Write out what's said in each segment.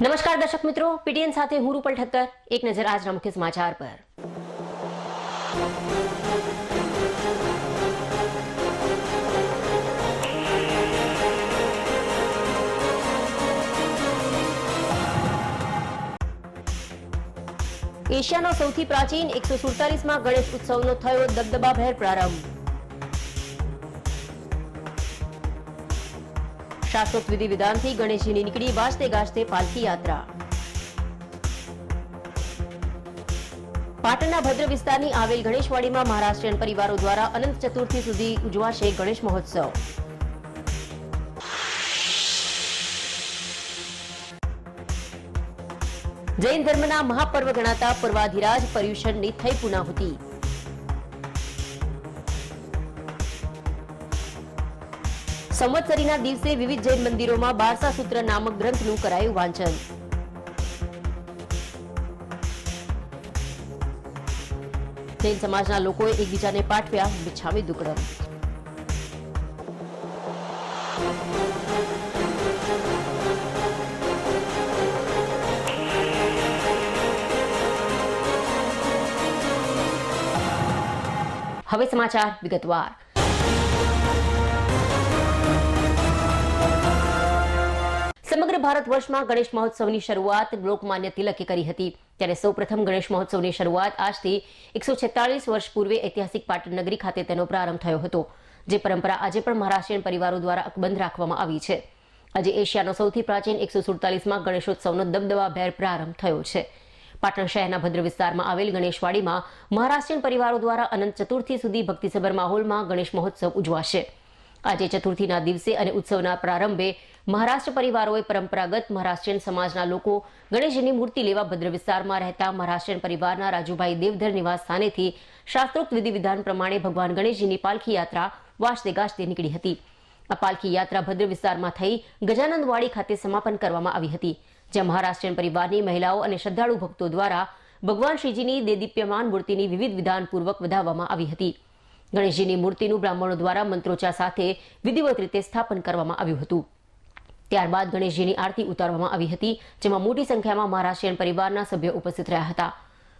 નમસ્કાર દર્શક મિત્રો, પીટીએન સાથે હું રૂપલ ઠક્કર. એક નજર આજના મુખ્ય સમાચાર પર. એશિયાનો સૌથી પ્રાચીન 147માં ગણેશ ઉત્સવનો થયો દબદબાભેર પ્રારંભ. શાસ્ત્રોક્ત વિધિ વિધાનથી ગણેશજીની નીકળી વાજતે ગાજતે પાલખી યાત્રા. પાટણના ભદ્ર વિસ્તારની આવેલ ગણેશવાડીમાં મહારાષ્ટ્રીયન પરિવારો દ્વારા અનંત ચતુર્થી સુધી ઉજવાશે ગણેશ મહોત્સવ. જૈન ધર્મના મહાપર્વ ગણાતા પર્વાધિરાજ પર્યુષણની થઈ પૂર્ણાહુતિ. સંવત્સરીના દિવસે વિવિધ જૈન મંદિરોમાં બારસા સૂત્ર નામક ગ્રંથનું કરાયું વાંચન. જૈન સમાજના લોકોએ એકબીજાને પાઠવ્યા બિછાવી દુકડમ. હવે સમાચાર વિગતવાર. સમગ્ર ભારત વર્ષમાં ગણેશ મહોત્સવની શરૂઆત લોકમાન્ય તિલકે કરી હતી. ત્યારે સૌપ્રથમ ગણેશ મહોત્સવની શરૂઆત આજથી 146 વર્ષ પૂર્વે ઐતિહાસિક પાટણ નગરી ખાતે તેનો પ્રારંભ થયો હતો, જે પરંપરા આજે પણ મહારાષ્ટ્રીયન પરિવારો દ્વારા અકબંધ રાખવામાં આવી છે. આજે એશિયાનો સૌથી પ્રાચીન 147માં ગણેશોત્સવનો દબદબાભેર પ્રારંભ થયો છે. પાટણ શહેરના ભદ્ર વિસ્તારમાં આવેલ ગણેશવાડીમાં મહારાષ્ટ્રીયન પરિવારો દ્વારા અનંત ચતુર્થી સુધી ભક્તિસભર માહોલમાં ગણેશ મહોત્સવ ઉજવાશે. આજે ચતુર્થીના દિવસે અને ઉત્સવના પ્રારંભે મહારાષ્ટ્ર પરિવારોએ પરંપરાગત મહારાષ્ટ્રીયન સમાજના લોકો ગણેશજીની મૂર્તિ લેવા ભદ્ર વિસ્તારમાં રહેતા મહારાષ્ટ્રીયન પરિવારના રાજુભાઈ દેવધર નિવાસ સ્થાનેથી શાસ્ત્રોક્ત વિધિ વિધાન પ્રમાણે ભગવાન ગણેશજીની પાલખી યાત્રા વાજતે ગાજતે નીકળી હતી. આ પાલખી યાત્રા ભદ્ર વિસ્તારમાં થઈ ગજાનંદવાડી ખાતે સમાપન કરવામાં આવી હતી, જ્યાં મહારાષ્ટ્રીયન પરિવારની મહિલાઓ અને શ્રદ્ધાળુ ભક્તો દ્વારા ભગવાન શ્રીજીની દેદીપ્યમાન મૂર્તિની વિવિધ વિધાનપૂર્વક વધાવવામાં આવી હતી. ગણેશજીની મૂર્તિનું બ્રાહ્મણો દ્વારા મંત્રોચ્ચાર સાથે વિધિવત રીતે સ્થાપન કરવામાં આવ્યું હતું. ત્યારબાદ ગણેશજીની આરતી ઉતારવામાં આવી હતી, જેમાં મોટી સંખ્યામાં મહારાષ્ટ્રીયન પરિવારના સભ્યો ઉપસ્થિત રહ્યા હતા.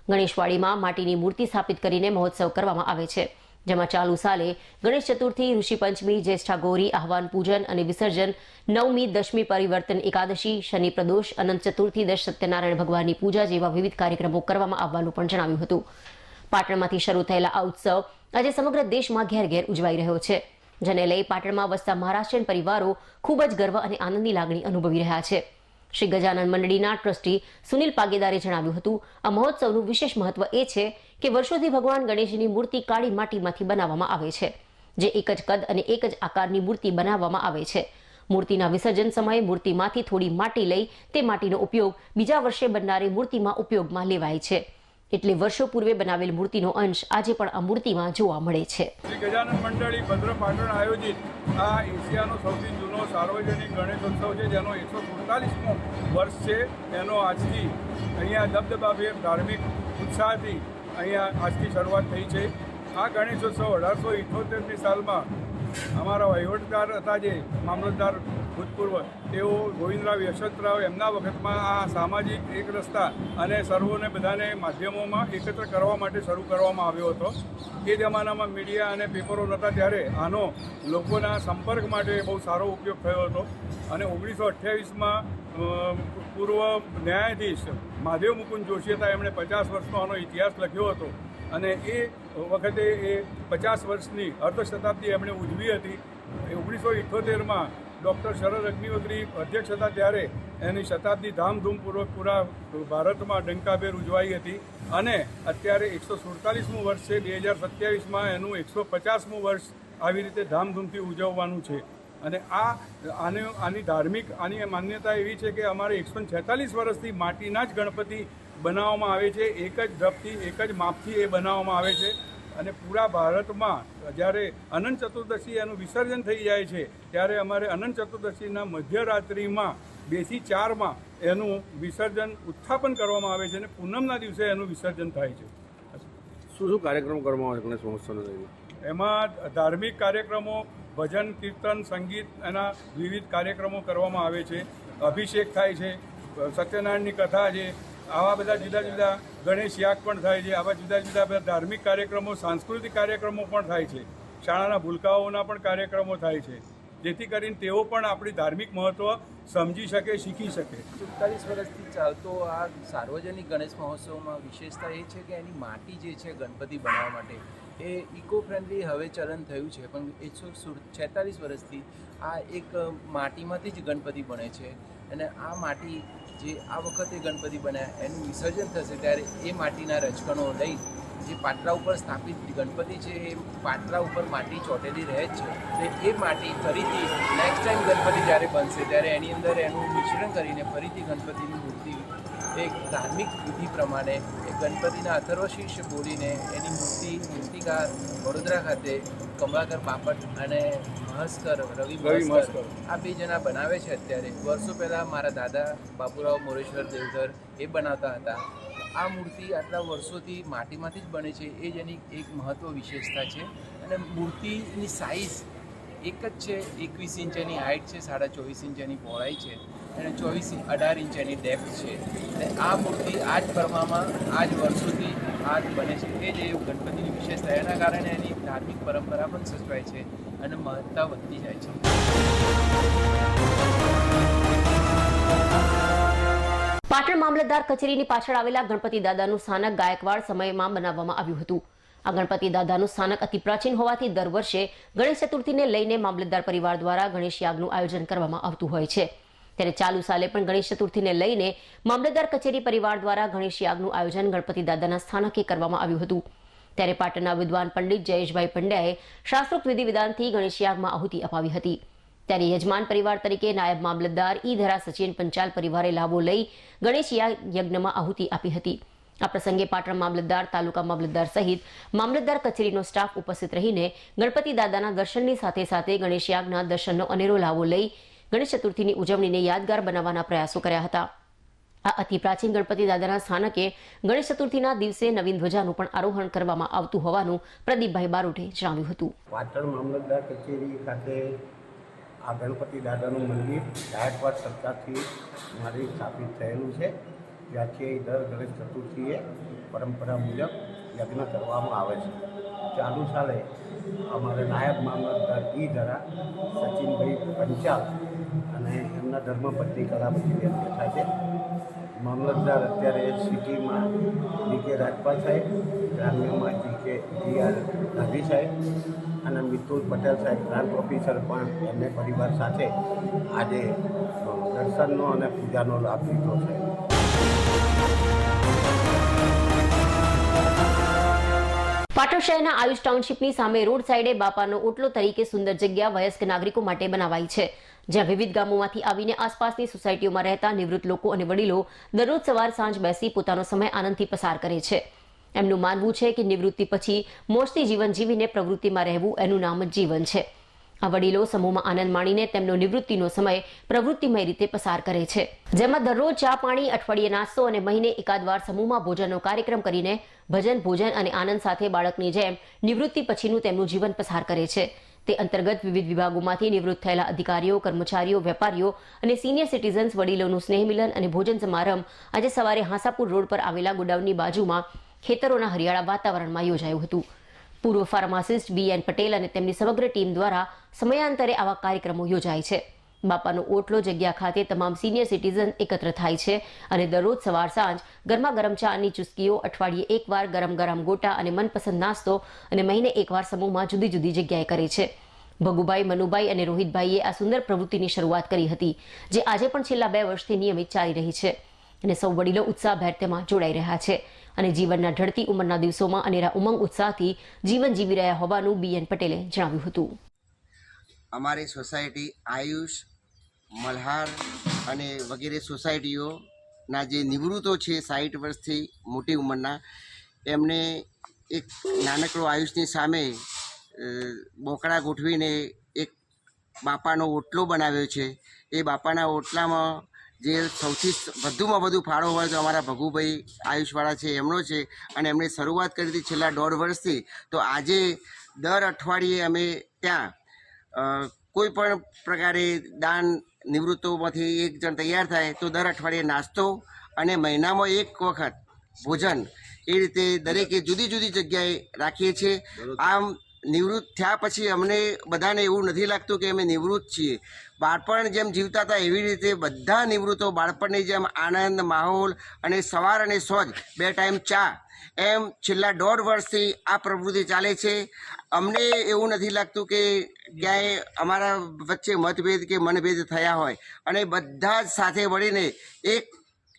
ગણેશવાડીમાં માટીની મૂર્તિ સ્થાપિત કરીને મહોત્સવ કરવામાં આવે છે, જેમાં ચાલુ સાલે ગણેશ ચતુર્થી, ઋષિ પંચમી, જ્યેષ્ઠા ગૌરી, આહવાન પૂજન અને વિસર્જન, નવમી, દશમી પરિવર્તન એકાદશી, શનિ પ્રદોષ, અનંત ચતુર્થી, દશ સત્યનારાયણ ભગવાનની પૂજા જેવા વિવિધ કાર્યક્રમો કરવામાં આવવાનું પણ જણાવ્યું હતું. પાટણમાંથી શરૂ થયેલા આ ઉત્સવ આજે સમગ્ર દેશમાં ઘેર ઘેર ઉજવાઈ રહ્યો છે, જેને લઈ પાટણમાં વસતા મહારાષ્ટ્રીયન પરિવારો ખૂબ જ ગર્વ અને આનંદની લાગણી અનુભવી રહ્યા છે. શ્રી ગજાનન મંડળીના ટ્રસ્ટી સુનિલ પાગેદારે જણાવ્યું હતું, આ મહોત્સવનું વિશેષ મહત્વ એ છે કે વર્ષોથી ભગવાન ગણેશજીની મૂર્તિ કાળી માટીમાંથી બનાવવામાં આવે છે, જે એક જ કદ અને એક જ આકારની મૂર્તિ બનાવવામાં આવે છે. મૂર્તિના વિસર્જન સમયે મૂર્તિમાંથી થોડી માટી લઈ તે માટીનો ઉપયોગ બીજા વર્ષે બનનારી મૂર્તિમાં ઉપયોગમાં લેવાય છે. એટલે વર્ષો પૂર્વે બનાવેલ મૂર્તિનો અંશ આજે પણ આ મૂર્તિમાં જોવા મળે છે. શ્રી ગજાનન મંડળી ભદ્ર પાટણ આયોજિત આ એશિયાનો સૌથી જૂનો સાર્વજનિક ગણેશોત્સવ છે, જેનો 147મો વર્ષ છે. એનો આજથી અહીંયા દબદબાભેર ધાર્મિક ઉત્સાહથી અહીંયા આજથી શરૂઆત થઈ છે. આ ગણેશોત્સવ 1878ની સાલમાં અમારા વહીવટદાર હતા, જે મામલતદાર ભૂતપૂર્વ, તેઓ ગોવિંદરાવ યશવંતરાવ, એમના વખતમાં આ સામાજિક એક રસ્તા અને સર્વોને બધાને માધ્યમોમાં એકત્ર કરવા માટે શરૂ કરવામાં આવ્યો હતો. એ જમાનામાં મીડિયા અને પેપરો નહોતા, ત્યારે આનો લોકોના સંપર્ક માટે બહુ સારો ઉપયોગ થયો હતો. અને 1928માં પૂર્વ ન્યાયાધીશ મહાદેવ મુકુંદ જોશી હતા, એમણે 50 વર્ષનો આનો ઇતિહાસ લખ્યો હતો. અને એ વખતે એ 50 વર્ષની અર્ધશતાબ્દી એમણે ઉજવી હતી. 1978માં ડૉક્ટર શરદ અગ્નિહોત્રી અધ્યક્ષ હતા, ત્યારે એની શતાબ્દી ધામધૂમપૂર્વક પૂરા ભારતમાં ડંકાભેર ઉજવાઈ હતી. અને અત્યારે 147મું વર્ષ છે. 2027માં એનું 150મું વર્ષ આવી રીતે ધામધૂમથી ઉજવવાનું છે. અને આની ધાર્મિક આની માન્યતા એવી છે કે અમારે 146 વર્ષથી માટીના જ ગણપતિ બનાવવામાં આવે છે. એક જ ઢબથી, એક જ માપથી એ બનાવવામાં આવે છે. અને પૂરા ભારતમાં જ્યારે અનંત ચતુર્દશી એનું વિસર્જન થઈ જાય છે, ત્યારે અમારે અનંત ચતુર્દશીના મધ્યરાત્રિમાં 2 થી 4માં એનું વિસર્જન ઉત્થાપન કરવામાં આવે છે અને પૂનમના દિવસે એનું વિસર્જન થાય છે. શું કાર્યક્રમ કરવામાં આવે છે ગણેશ મહોત્સવને લઈને? એમાં ધાર્મિક કાર્યક્રમો, ભજન, કીર્તન, સંગીત, એના વિવિધ કાર્યક્રમો કરવામાં આવે છે. અભિષેક થાય છે, સત્યનારાયણની કથા છે, આવા બધા જુદા જુદા ગણેશ યાગ પણ થાય છે, આવા જુદા જુદા બધા ધાર્મિક કાર્યક્રમો, સાંસ્કૃતિક કાર્યક્રમો પણ થાય છે, શાળાના ભૂલકાઓના પણ કાર્યક્રમો થાય છે, જેથી કરીને તેઓ પણ આપણી ધાર્મિક મહત્ત્વ સમજી શકે, શીખી શકે. 47 વર્ષથી ચાલતો આ સાર્વજનિક ગણેશ મહોત્સવમાં વિશેષતા એ છે કે એની માટી જે છે ગણપતિ બનાવવા માટે એ ઇકો ફ્રેન્ડલી હવે ચલણ થયું છે, પણ 146 વર્ષથી આ એક માટીમાંથી જ ગણપતિ બને છે. અને આ માટી જે આ વખતે ગણપતિ બન્યા એનું વિસર્જન થશે ત્યારે એ માટીના રજકણો લઈ જે પાટલા ઉપર સ્થાપિત ગણપતિ છે એ પાટલા ઉપર માટી ચોટેલી રહે જ છે, તો એ માટી ફરીથી નેક્સ્ટ ટાઈમ ગણપતિ જ્યારે બનશે ત્યારે એની અંદર એનું મિશ્રણ કરીને ફરીથી ગણપતિની મૂર્તિ એક ધાર્મિક વિધિ પ્રમાણે એ ગણપતિના અથર્વશીર્ષ બોલીને એની મૂર્તિકાર વડોદરા ખાતે કમલાકર બાપટ અને મહસ્કર રવિ મહસ્કર આ બે જણા બનાવે છે. અત્યારે વર્ષો પહેલાં મારા દાદા બાબુરાવ મોરેશ્વર દેવધર એ બનાવતા હતા. આ મૂર્તિ આટલા વર્ષોથી માટીમાંથી જ બને છે, એ જ એની એક મહત્વ વિશેષતા છે. અને મૂર્તિની સાઇઝ એક જ છે, 21 ઇંચ એની હાઇટ છે, 24.5 ઇંચ એની પહોળાઈ છે અને 18 ઇંચ એની ડેપ્થ છે. અને આ મૂર્તિ આ જ પ્રમાણમાં આ જ વર્ષોથી આ જ બને છે. એ જ ગણપતિની વિશેષતા, એના કારણે એની ધાર્મિક પરંપરા પણ સચવાય છે અને મહત્તા વધતી જાય છે. પાટણ મામલતદાર કચેરીની પાછળ આવેલા ગણપતિ દાદાનું સ્થાનક ગાયકવાડ સમયમાં બનાવવામાં આવ્યું હતું. આ ગણપતિ દાદાનું સ્થાનક અતિ પ્રાચીન હોવાથી દર વર્ષે ગણેશ ચતુર્થીને લઈને મામલતદાર પરિવાર દ્વારા ગણેશ યાગનું આયોજન કરવામાં આવતું હોય છે. ત્યારે ચાલુ સાલે પણ ગણેશ ચતુર્થીને લઈને મામલતદાર કચેરી પરિવાર દ્વારા ગણેશ યાગનું આયોજન ગણપતિ દાદાના સ્થાનકે કરવામાં આવ્યું હતું. ત્યારે પાટણના વિદ્વાન પંડિત જયેશભાઈ પંડ્યાએ શાસ્ત્રોક્ત વિધિ વિધાનથી ગણેશ યાગમાં આહુતિ અપાવી હતી. ત્યારે યજમાન પરિવાર તરીકે નાયબ મામલતદાર ઈ-ધરા સચિન પંચાલ પરિવારે લાભો લઈ ગણેશ યજ્ઞમાં આહુતિ આપી હતી. આ પ્રસંગે પાટણ મામલતદાર, તાલુકા મામલતદાર સહિત મામલતદાર કચેરીનો સ્ટાફ ઉપસ્થિત રહીને ગણપતિ દાદાના દર્શનની સાથે સાથે ગણેશ યાગના દર્શનનો અનેરો લાભો લઈ ગણેશ ચતુર્થીની ઉજવણીને યાદગાર બનાવવાના પ્રયાસો કર્યા હતા. આ અતિ પ્રાચીન ગણપતિ દાદાના સ્થાનકે ગણેશ ચતુર્થીના દિવસે નવીન ધ્વજાનું પણ આરોહણ કરવામાં આવતું હોવાનું પ્રદીપભાઈ બારોટે જણાવ્યું હતું. પાટણ મામલતદાર કચેરી ખાતે આ ગણપતિ દાદાનું મંદિર ગાયકવાડ સરકારથી મારી સ્થાપિત થયેલું છે. ત્યાંથી દર ગણેશ ચતુર્થીએ પરંપરા મુજબ યજ્ઞ કરવામાં આવે છે. ચાલુ સાલે અમારે નાયબ મામલતદાર ઈ-ધરા સચિનભાઈ પંચાલ અને એમના ધર્મપત્ની કલાપતિ બેન બેઠા છે. મામલતદાર અત્યારે સિટીમાં ડી.કે. રાજપાલ સાહેબ, ગ્રામ્યમાં જી.આર. ગાંધી સાહેબ અને મિતુલ પટેલ સાહેબ ગ્રાન્ટ ઓફિસર પણ એમને પરિવાર સાથે આજે દર્શનનો અને પૂજાનો લાભ લીધો છે. પાટણ શહેરના આયુષ ટાઉનશીપની સામે રોડ સાઈડે બાપાનો ઓટલો તરીકે સુંદર જગ્યા વયસ્ક નાગરિકો માટે બનાવાઈ છે, જ્યાં વિવિધ ગામોમાંથી આવીને આસપાસની સોસાયટીઓમાં રહેતા નિવૃત્ત લોકો અને વડીલો દરરોજ સવાર સાંજ બેસી પોતાનો સમય આનંદથી પસાર કરે છે. એમનું માનવું છે કે નિવૃત્તિ પછી મોજથી જીવન જીવીને પ્રવૃત્તિમાં રહેવું એનું નામ જ જીવન છે. આ વડીલો સમૂહમાં આનંદ માણીને તેમનો નિવૃત્તિનો સમય પ્રવૃત્તિમય રીતે પસાર કરે છે, જેમાં દરરોજ ચા પાણી, અઠવાડિયે નાસ્તો અને મહિને એકાદ વાર સમૂહમાં ભોજનનો કાર્યક્રમ કરીને ભજન, ભોજન અને આનંદ સાથે બાળકની જેમ નિવૃત્તિ પછીનું તેમનું જીવન પસાર કરે છે. તે અંતર્ગત વિવિધ વિભાગોમાંથી નિવૃત્ત થયેલા અધિકારીઓ, કર્મચારીઓ, વેપારીઓ અને સિનિયર સિટીઝન્સ વડીલોનું સ્નેહ મિલન અને ભોજન સમારંભ આજે સવારે હાંસાપુર રોડ પર આવેલા ગોડાઉનની બાજુમાં ખેતરોના હરિયાળા વાતાવરણમાં યોજાયું હતું. પૂર્વ ફાર્માસિસ્ટ બી.એન. પટેલ અને તેમની સમગ્ર ટીમ દ્વારા સમયાંતરે આવા કાર્યક્રમો યોજાય છે. બાપાનો ઓટલો જગ્યા ખાતે તમામ સિનિયર સિટીઝન એકત્ર થાય છે અને દરરોજ સવાર સાંજ ગરમા ગરમ ચાની ચુસ્કીઓ, અઠવાડિયે એકવાર ગરમ ગરમ ગોટા અને મનપસંદ નાસ્તો અને મહિને એકવાર સમૂહમાં જુદી જુદી જગ્યાએ કરે છે. ભગુભાઈ, મનુભાઈ અને રોહિતભાઈએ આ સુંદર પ્રવૃત્તિની શરૂઆત કરી હતી, જે આજે પણ છેલ્લા 2 વર્ષથી નિયમિત ચાલી રહી છે અને સૌ વડીલો ઉત્સાહભેર તેમાં જોડાઈ રહ્યા છે અને જીવનના ઢળતી ઉંમરના દિવસોમાં અનેરા ઉમંગ ઉત્સાહથી જીવન જીવી રહ્યા હોવાનું બી.એન. પટેલે જણાવ્યું હતું. અમારી સોસાયટી આયુષ, મલ્હાર અને વગેરે સોસાયટીઓના જે નિવૃત્તો છે 60 વર્ષથી મોટી ઉંમરના, એમને એક નાનકડો આયુષની સામે બોકડા ગોઠવીને એક બાપાનો ઓટલો બનાવ્યો છે. એ બાપાના ઓટલામાં જે સૌથી વધુમાં વધુ ફાળો હોય તો અમારા ભગુભાઈ આયુષવાળા છે એમનો છે અને એમણે શરૂઆત કરી હતી છેલ્લા 1.5 વર્ષથી. તો આજે દર અઠવાડિયે અમે ત્યાં કોઈ પણ પ્રકારે દાન નિવૃત્તોમાંથી એક જણ તૈયાર થાય તો દર અઠવાડિયે નાસ્તો અને મહિનામાં એક વખત ભોજન એ રીતે દરેકે જુદી જુદી જગ્યાએ રાખીએ છીએ. આમ નિવૃત્ત થયા પછી અમને બધાને એવું નથી લાગતું કે અમે નિવૃત્ત છીએ. બાળપણ જેમ જીવતા હતા એવી રીતે બધા નિવૃત્તો બાળપણની જેમ આનંદ માહોલ અને સવાર અને સોજ 2 ટાઈમ ચા એમ છેલ્લા 1.5 વર્ષથી આ પ્રવૃત્તિ ચાલે છે. અમને એવું નથી લાગતું કે ક્યાંય અમારા વચ્ચે મતભેદ કે મનભેદ થયા હોય અને બધા જ સાથે મળીને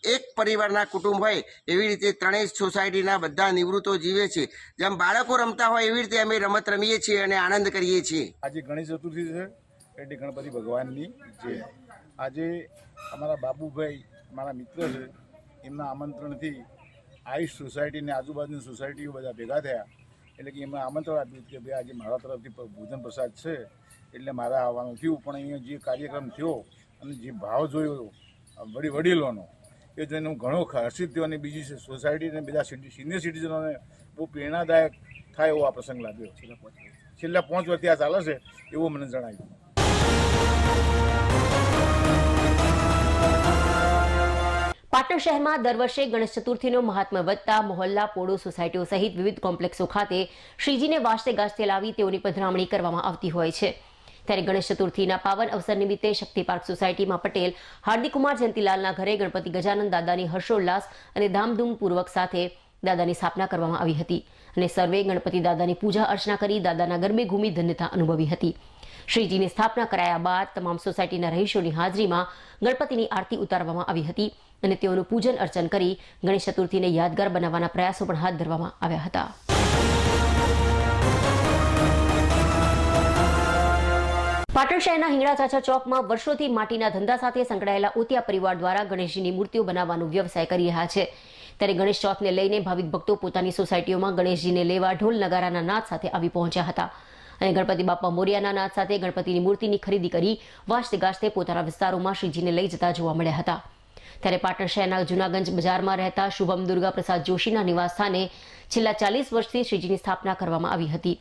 એક પરિવારના કુટુંબ હોય એવી રીતે 3 સોસાયટીના બધા નિવૃત્તો જીવે છે. જેમ બાળકો રમતા હોય એવી રીતે અમે રમત રમીએ છીએ અને આનંદ કરીએ છીએ. આજે ગણેશ ચતુર્થી છે એટલે ગણપતિ ભગવાનની છે. આજે અમારા બાબુભાઈ મારા મિત્ર છે, એમના આમંત્રણથી આયુષ સોસાયટીને આજુબાજુની સોસાયટીઓ બધા ભેગા થયા એટલે કે એમને આમંત્રણ આપ્યું કે ભાઈ આજે મારા તરફથી ભોજન પ્રસાદ છે એટલે મારે આવવાનું થયું. પણ અહીંયા જે કાર્યક્રમ થયો અને જે ભાવ જોયો વડીલોનો એ જોઈને હું ઘણો હર્ષિત થયો અને બીજી સોસાયટી અને બધા સિનિયર સિટીઝનોને બહુ પ્રેરણાદાયક થાય એવો આ પ્રસંગ લાગ્યો. છેલ્લા 5 વર્ષથી આ ચાલે છે એવું મને જણાવ્યું. પાટણ શહેરમાં દર વર્ષે ગણેશ ચતુર્થીનો મહાત્મ્ય વધતા મોહલ્લા પોળો સોસાયટીઓ સહિત વિવિધ કોમ્પ્લેક્સો ખાતે શ્રીજીને વાજતે ગાજતે લાવી તેઓની પધરામણી કરવામાં આવતી હોય છે. ત્યારે ગણેશ ચતુર્થીના પાવન અવસર નિમિત્તે શક્તિ પાર્ક સોસાયટીમાં પટેલ હાર્દિકુમાર જયંતિલાલના ઘરે ગણપતિ ગજાનંદ દાદાની હર્ષોલ્લાસ અને ધામધૂમપૂર્વક સાથે દાદાની સ્થાપના કરવામાં આવી હતી અને સર્વે ગણપતિ દાદાની પૂજા અર્ચના કરી દાદાના ગરબે ઘૂમી ધન્યતા અનુભવી હતી. શ્રીજીની સ્થાપના કરાયા બાદ તમામ સોસાયટીના રહીશોની હાજરીમાં ગણપતિની આરતી ઉતારવામાં આવી હતી અને તેઓનું પૂજન અર્ચન કરી ગણેશ ચતુર્થીને યાદગાર બનાવવાના પ્રયાસો પણ હાથ ધરવામાં આવ્યા હતા. પાટણ શહેરના હિંગળા ચાચા ચોકમાં વર્ષોથી માટીના ધંધા સાથે સંકળાયેલા ઓતિયા પરિવાર દ્વારા ગણેશજીની મૂર્તિઓ બનાવવાનો વ્યવસાય કરી રહ્યા છે. ત્યારે ગણેશ ચોથને લઈને ભાવિક ભક્તો પોતાની સોસાયટીઓમાં ગણેશજીને લેવા ઢોલ નગારાના નાદ સાથે આવી પહોંચ્યા હતા અને ગણપતિ બાપા મોરિયાના નાદ સાથે ગણપતિની મૂર્તિની ખરીદી કરી વાજતે ગાજતે પોતાના વિસ્તારોમાં શ્રીજીને લઈ જતા જોવા મળ્યા હતા. ત્યારે પાટણ શહેરના જૂનાગંજ બજારમાં રહેતા શુભમ દુર્ગા પ્રસાદ જોશીના નિવાસસ્થાને છેલ્લા 40 વર્ષથી શ્રીજીની સ્થાપના કરવામાં આવી હતી.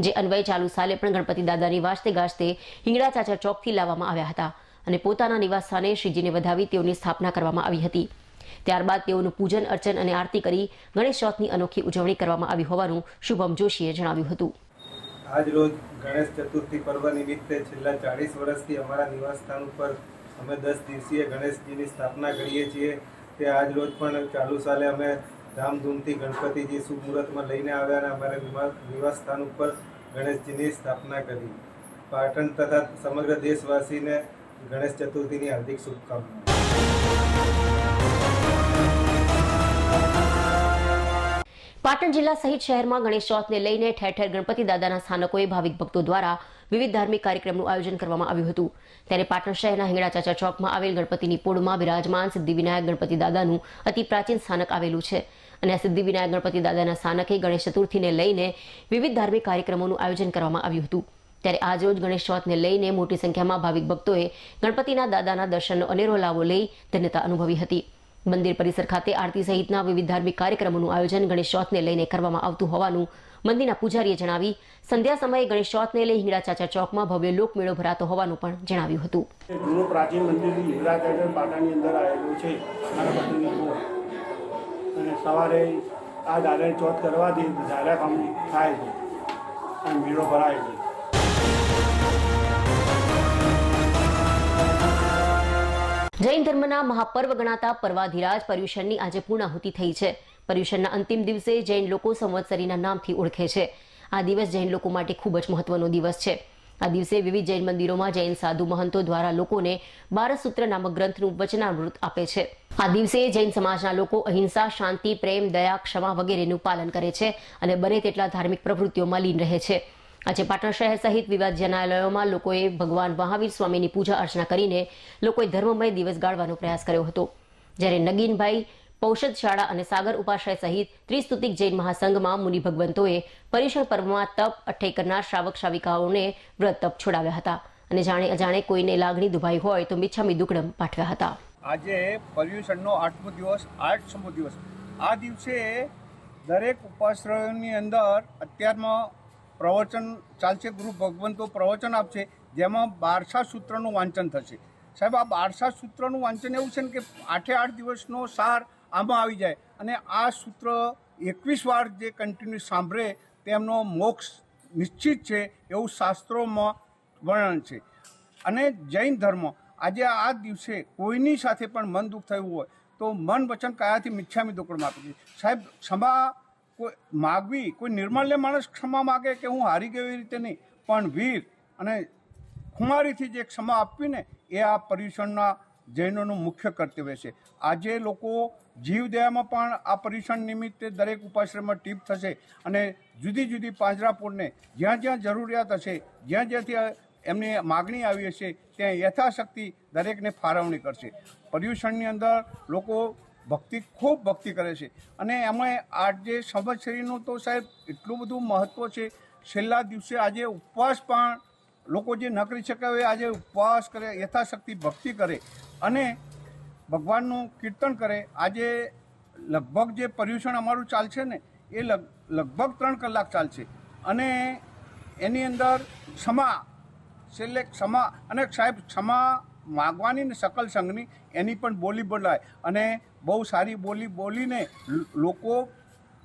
જે અન્વયે ચાલુ સાલે પણ ગણપતિ દાદાની વાજતે ગાજતે હિંગળા ચાચા ચોકથી લાવવામાં આવ્યા હતા અને પોતાના નિવાસસ્થાને શ્રીજીને વધાવી તેઓની સ્થાપના કરવામાં આવી હતી. ત્યારબાદ તેઓનું પૂજન અર્ચન અને આરતી કરી ગણેશ ચોથની અનોખી ઉજવણી કરવામાં આવી હોવાનું શુભમ જોશીએ જણાવ્યું હતું. આજ રોજ ગણેશ ચતુર્થી પર્વ નિમિત્તે છેલ્લા 40 વર્ષથી અમારા નિવાસસ્થાન ઉપર અમે 10 દિવસીય ગણેશજીની સ્થાપના કરીએ છીએ. તે આજ રોજ પણ ચાલુ સાલે અમે ધામધૂમથી ગણપતિજી શુભ મુહૂર્તમાં લઈને આવ્યા અને અમારા નિવાસસ્થાન ઉપર ગણેશજીની સ્થાપના કરી. પાટણ તથા સમગ્ર દેશવાસીને ગણેશ ચતુર્થીની હાર્દિક શુભકામનાઓ. પાટણ જિલ્લા સહિત શહેરમાં ગણેશ ચોથને લઈને ઠેર ઠેર ગણપતિ દાદાના સ્થાનકોએ ભાવિક ભક્તો દ્વારા વિવિધ ધાર્મિક કાર્યક્રમનું આયોજન કરવામાં આવ્યું હતું. ત્યારે પાટણ શહેરના હિંગળા ચાચા ચોકમાં આવેલ ગણપતિની પોળમાં બિરાજમાન સિદ્ધિવિનાયક ગણપતિ દાદાનું અતિ પ્રાચીન સ્થાનક આવેલું છે અને આ સિદ્ધિવિનાયક ગણપતિ દાદાના સ્થાનકે ગણેશ ચતુર્થીને લઈને વિવિધ ધાર્મિક કાર્યક્રમોનું આયોજન કરવામાં આવ્યું હતું. ત્યારે આજરોજ ગણેશ ચોથને લઈને મોટી સંખ્યામાં ભાવિક ભક્તોએ ગણપતિના દાદાના દર્શનનો અનેરો લાભો લઈ ધન્યતા અનુભવી હતી. મંદિર પરિસર ખાતે આરતી સહિતના વિવિધ ધાર્મિક કાર્યક્રમોનું આયોજન ગણેશ ચોથને લઈને કરવામાં આવતું હોવાનું મંદિરના પૂજારીએ જણાવી સંધ્યા સમયે ગણેશ ચોથને લઈ હિંગળા ચાચા ચોકમાં ભવ્ય લોકમેળો ભરાતો હોવાનું પણ જણાવ્યું હતું. જૂનું પ્રાચીન મંદિર હિંગળા ચાચા પાટણની અંદર આવેલું છે અને સવારે આ દાદાની ચોથ કરવાથી દાદા કામ થાય છે અને મેળો ભરાય છે. જૈન ધર્મના મહાપર્વ ગણાતા પર્વાધિરાજ પર્યુષણની આજે પૂર્ણાહુતિ થઈ છે. પર્યુષણના અંતિમ દિવસે જૈન લોકો સંવત્સરીના નામથી ઓળખે છે. આ દિવસ જૈન લોકો માટે ખૂબ જ મહત્વનો દિવસ છે. આ દિવસે વિવિધ જૈન મંદિરોમાં જૈન સાધુ મહંતો દ્વારા લોકોને 12 સૂત્ર નામક ગ્રંથનું વચનામૃત આપે છે. આ દિવસે જૈન સમાજના લોકો અહિંસા, શાંતિ, પ્રેમ, દયા, ક્ષમા વગેરેનું પાલન કરે છે અને બને તેટલા ધાર્મિક પ્રવૃત્તિઓમાં લીન રહે છે. આજે પાટણ શહેર સહિત વિવિધ જનાલયોમાં લોકોએ ભગવાન મહાવીર સ્વામીની પૂજા અર્ચના કરીને લોકોએ ધર્મમય દિવસ ગાળવાનો પ્રયાસ કર્યો હતો. જ્યારે નગીનભાઈ પૌષદ શાળા અને સાગર ઉપાશ્રય સહિત ત્રિસ્તુતિક જૈન મહાસંઘમાં મુનિ ભગવંતોએ પર્યુષણ પર્વમાં તપ અઠ્ઠઈ કરનાર શ્રાવક શ્રાવિકાઓને વ્રત તપ છોડાવ્યા હતા અને જાણે અજાણે કોઈને લાગણી દુભાઈ હોય તો મિચ્છામી દુક્કડમ પાઠવ્યા હતા. આજે પર્યુષણનો 8મો દિવસ 8મો દિવસ. આ દિવસે દરેક ઉપાશ્રયોની અંદર અત્યારમાં પ્રવચન ચાલશે. ગુરુ ભગવંતો પ્રવચન આપશે જેમાં 12 સૂત્રનું વાંચન થશે. સાહેબ આ 12 સૂત્રનું વાંચન એવું છે ને કે 8 દિવસનો સાર આમાં આવી જાય અને આ સૂત્ર 21 વાર જે કન્ટિન્યુ સાંભળે તેમનો મોક્ષ નિશ્ચિત છે એવું શાસ્ત્રોમાં વર્ણન છે. અને જૈન ધર્મ આજે આ દિવસે કોઈની સાથે પણ મન દુઃખ થયું હોય તો મન વચન કાયાથી મિચ્છામી દુક્કડમાં આપે છે. સાહેબ ક્ષમા કોઈ માગવી, કોઈ નિર્માલ્ય માણસ ક્ષમા માગે કે હું હારી ગયો એ રીતે નહીં, પણ વીર અને ખુમારીથી જે ક્ષમા આપવી ને એ આ પર્યુષણના જૈનોનું મુખ્ય કર્તવ્ય છે. આજે લોકો જીવદયામાં પણ આ પર્યુષણ નિમિત્તે દરેક ઉપાશ્રમમાં ટીપ થશે અને જુદી જુદી પાંજરાપોળને જ્યાં જ્યાં જરૂરિયાત હશે, જ્યાં જ્યાંથી એમની માગણી આવી હશે ત્યાં યથાશક્તિ દરેકને ફાળવણી કરશે. પર્યુષણની અંદર લોકો ખૂબ ભક્તિ કરે છે અને એમાં આજે સંવત્સરીનું તો સાહેબ એટલું બધું મહત્ત્વ છે. છેલ્લા દિવસે આજે ઉપવાસ પણ લોકો જે ન કરી શક્યા હોય આજે ઉપવાસ કરે, યથાશક્તિ ભક્તિ કરે અને ભગવાનનું કીર્તન કરે. આજે લગભગ જે પર્યુષણ અમારું ચાલશે ને એ લગભગ 3 કલાક ચાલશે અને એની અંદર ક્ષમા, છેલ્લે ક્ષમા અને સાહેબ ક્ષમા માગવાની ને સકલ સંઘની એની પણ બોલી બોલાય અને બહુ સારી બોલી બોલીને લોકો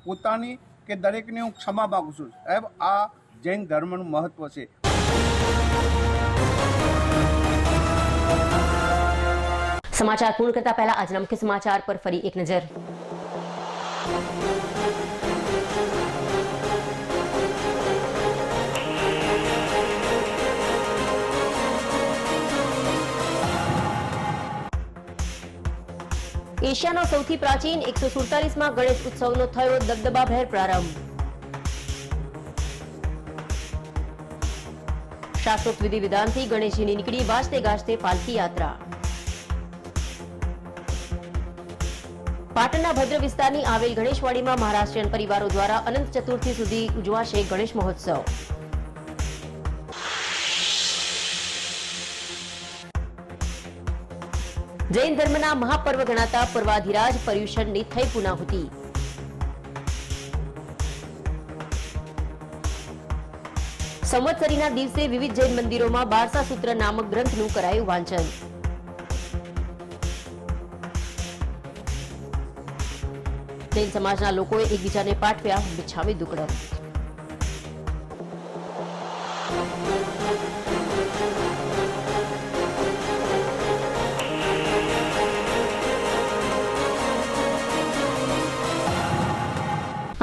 પોતાની કે દરેકને હું ક્ષમા માગું છું. સાહેબ આ જૈન ધર્મનું મહત્ત્વ છે. સમાચાર પૂર્ણ કરતા પહેલા આજના મુખ્ય સમાચાર પર ફરી એક નજર. એશિયાનો સૌથી પ્રાચીન 147માં ગણેશ ઉત્સવનો થયો દબદબાભેર પ્રારંભ. શાસ્ત્રોક્ત વિધિ વિધાનથી ગણેશજીની નીકળી વાજતે ગાજતે પાલકી યાત્રા. પાટણના ભદ્ર વિસ્તારની આવેલ ગણેશવાડીમાં મહારાષ્ટ્રીયન પરિવારો દ્વારા અનંત ચતુર્થી સુધી ઉજવાશે ગણેશ મહોત્સવ. જૈન ધર્મના મહાપર્વ ગણાતા પર્વાધિરાજ પર્યુષણની થઈ પૂર્ણાહુતિ. સંવત્સરીના દિવસે વિવિધ જૈન મંદિરોમાં 12 સૂત્ર નામક ગ્રંથનું કરાયું વાંચન. જૈન સમાજના લોકોએ એકબીજાને પાઠવ્યા મિચ્છામી દુક્કડમ.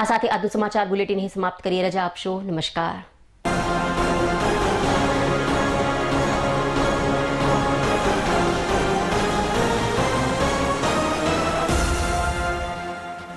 આ સાથે આજનું સમાચાર બુલેટિન અહીં સમાપ્ત કરીએ. રજા આપશો. નમસ્કાર.